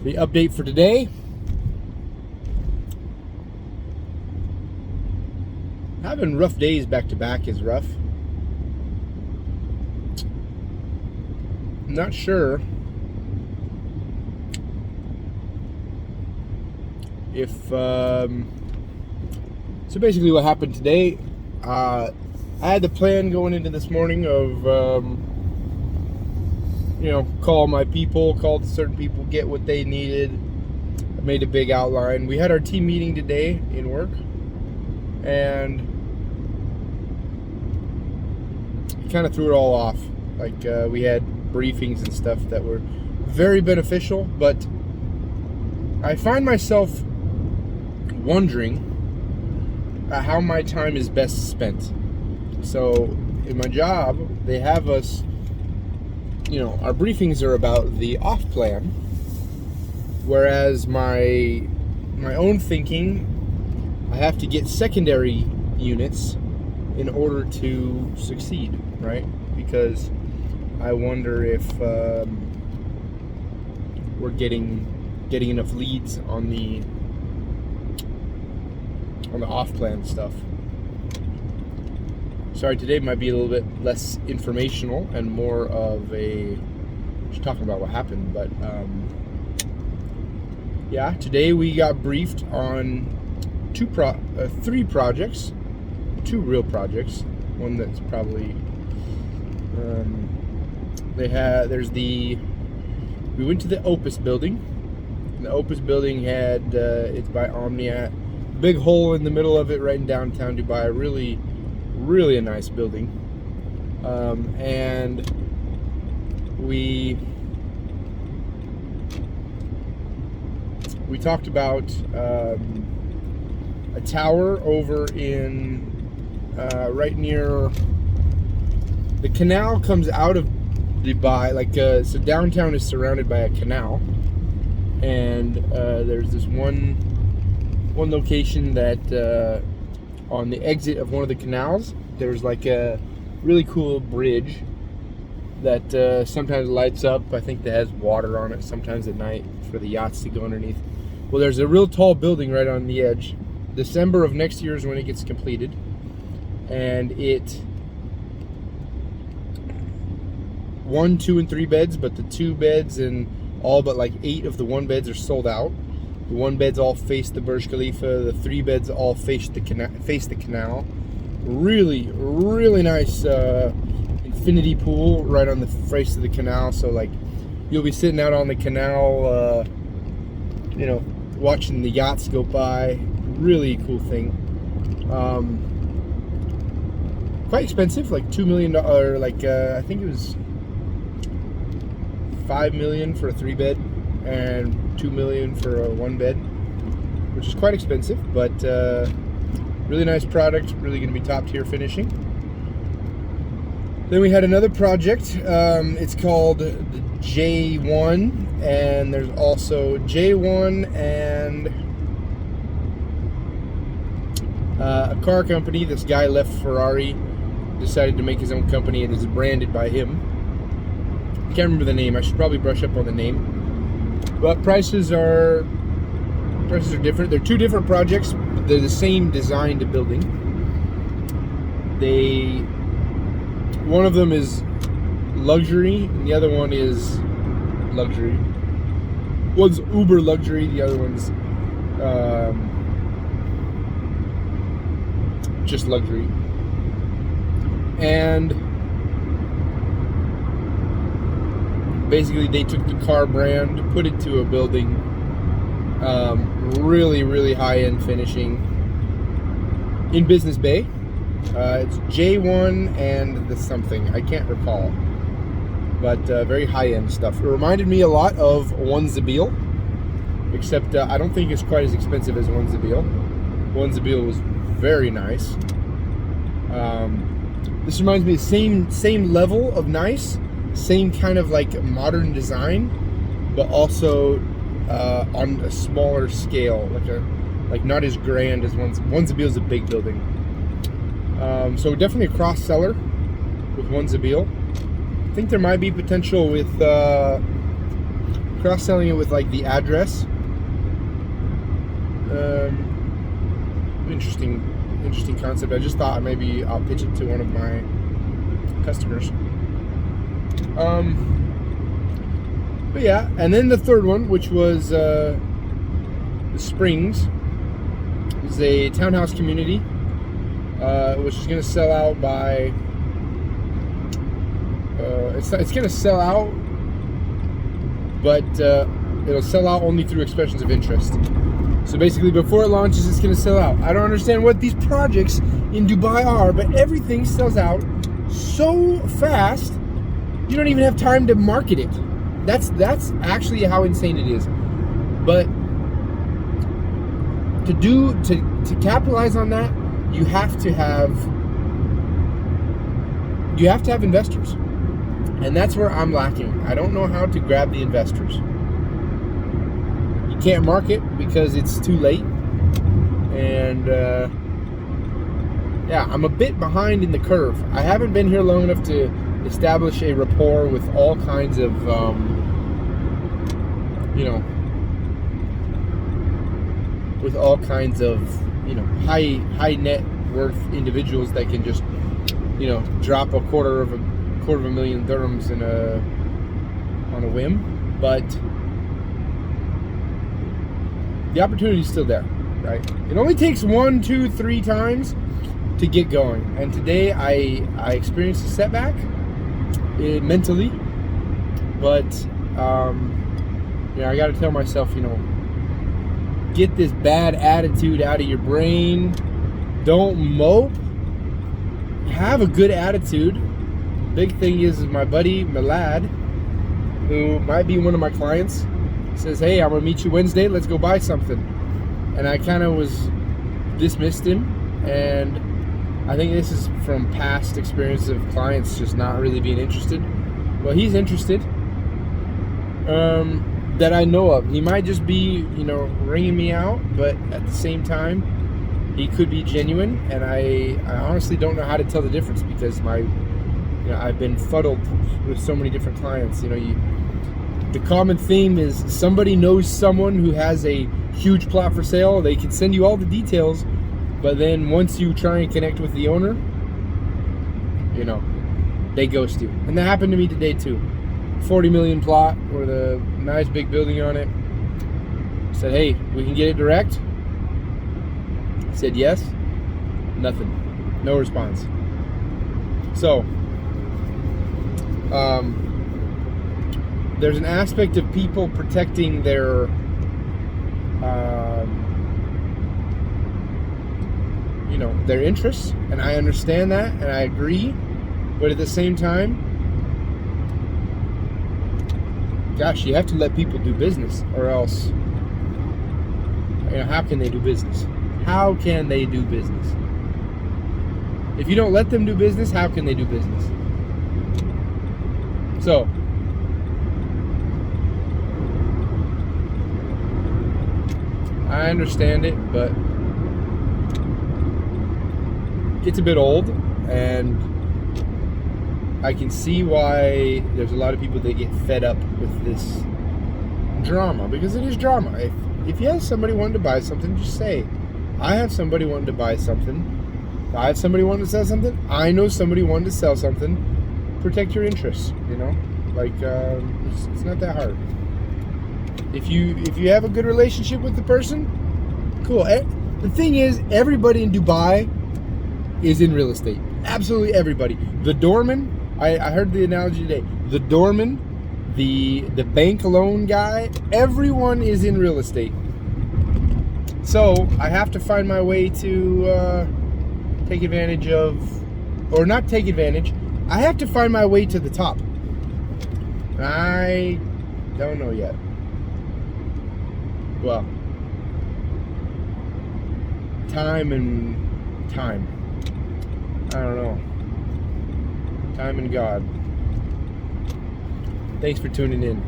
The update for today. Having rough days back to back is rough. I'm not sure if so basically what happened today, I had the plan going into this morning of call my people, call certain people, get what they needed. I made a big outline. We had our team meeting today in work, and it kind of threw it all off. Like we had briefings and stuff that were very beneficial, but I find myself wondering how my time is best spent. So in my job, they have us, our briefings are about the off plan, whereas my own thinking, I have to get secondary units in order to succeed, right? Because I wonder if we're getting enough leads on the off-plan stuff. Sorry, today might be a little bit less informational and more of a just talking about what happened. But today we got briefed on three projects, two real projects. One that's probably we went to the Opus building. And the Opus building had it's by Omniat. Big hole in the middle of it, right in downtown Dubai. Really a nice building. And we talked about a tower over in right near the canal. Comes out of Dubai, so downtown is surrounded by a canal, and there's this one location that on the exit of one of the canals, there's like a really cool bridge that sometimes lights up. I think that has water on it sometimes at night for the yachts to go underneath. Well, there's a real tall building right on the edge. December of next year is when it gets completed, and it 1, 2, and 3 beds, but the 2 beds and all but like 8 of the 1 beds are sold out. The 1 beds all face the Burj Khalifa. The 3 beds all face the canal. Really nice infinity pool right on the face of the canal. So like you'll be sitting out on the canal, watching the yachts go by. Really cool thing. Quite expensive, like $2 million. I think it was $5 million for a 3 bed. And $2 million for a 1 bed, which is quite expensive, but really nice product. Really going to be top tier finishing. Then we had another project. It's called the J1, and there's also J1 and a car company. This guy left Ferrari, decided to make his own company, and is branded by him. I can't remember the name. I should probably brush up on the name. But prices are different. They're 2 different projects, but they're the same design to building. One of them is luxury, and the other one is luxury. One's uber luxury, the other one's just luxury. And basically, they took the car brand, put it to a building, really high-end finishing in Business Bay. It's J1 and the something, I can't recall, but very high-end stuff. It reminded me a lot of One Zabeel, except I don't think it's quite as expensive as One Zabeel. One Zabeel was very nice. This reminds me of the same level of nice. Same kind of like modern design, but also on a smaller scale, like not as grand as One Zabeel is a big building. So definitely a cross seller with One Zabeel. I think there might be potential with cross-selling it with like the address. Interesting concept. I just thought maybe I'll pitch it to one of my customers. But yeah, and then the third one, which was the Springs, is a townhouse community, which is going to sell out by. It's going to sell out, but it'll sell out only through expressions of interest. So basically, before it launches, it's going to sell out. I don't understand what these projects in Dubai are, but everything sells out so fast, you don't even have time to market it. That's actually how insane it is. But to capitalize on that, you have to have investors. And that's where I'm lacking. I don't know how to grab the investors. You can't market because it's too late. And yeah, I'm a bit behind in the curve. I haven't been here long enough to establish a rapport with all kinds of, high net worth individuals that can just, drop a quarter of a million dirhams on a whim. But the opportunity is still there, right? It only takes 1, 2, 3 times to get going. And today I experienced a setback mentally, but I got to tell myself, get this bad attitude out of your brain. Don't mope. Have a good attitude. Big thing is my buddy Milad, who might be one of my clients, says, "Hey, I'm gonna meet you Wednesday. Let's go buy something." And I kind of dismissed him, and I think this is from past experience of clients just not really being interested. Well, he's interested, that I know of. He might just be, ringing me out, but at the same time, he could be genuine, and I honestly don't know how to tell the difference because I've been fuddled with so many different clients. The common theme is somebody knows someone who has a huge plot for sale. They can send you all the details, but then once you try and connect with the owner, they ghost you. And that happened to me today too. 40 million plot with a nice big building on it. Said, "Hey, we can get it direct." I said yes. Nothing. No response. So there's an aspect of people protecting their their interests, and I understand that, and I agree. But at the same time, gosh, you have to let people do business, or else, how can they do business? How can they do business? If you don't let them do business, how can they do business? So, I understand it, but it's a bit old, and I can see why there's a lot of people that get fed up with this drama, because it is drama. If you have somebody wanting to buy something, just say, "I have somebody wanting to buy something. I have somebody wanting to sell something. I know somebody wanting to sell something." Protect your interests, it's not that hard. If you have a good relationship with the person, cool. The thing is, everybody in Dubai is in real estate. Absolutely everybody. The doorman, I heard the analogy today. The doorman, the bank loan guy, everyone is in real estate. So I have to find my way to take advantage of, or not take advantage. I have to find my way to the top. I don't know yet. Well, time. I don't know. Time and God. Thanks for tuning in.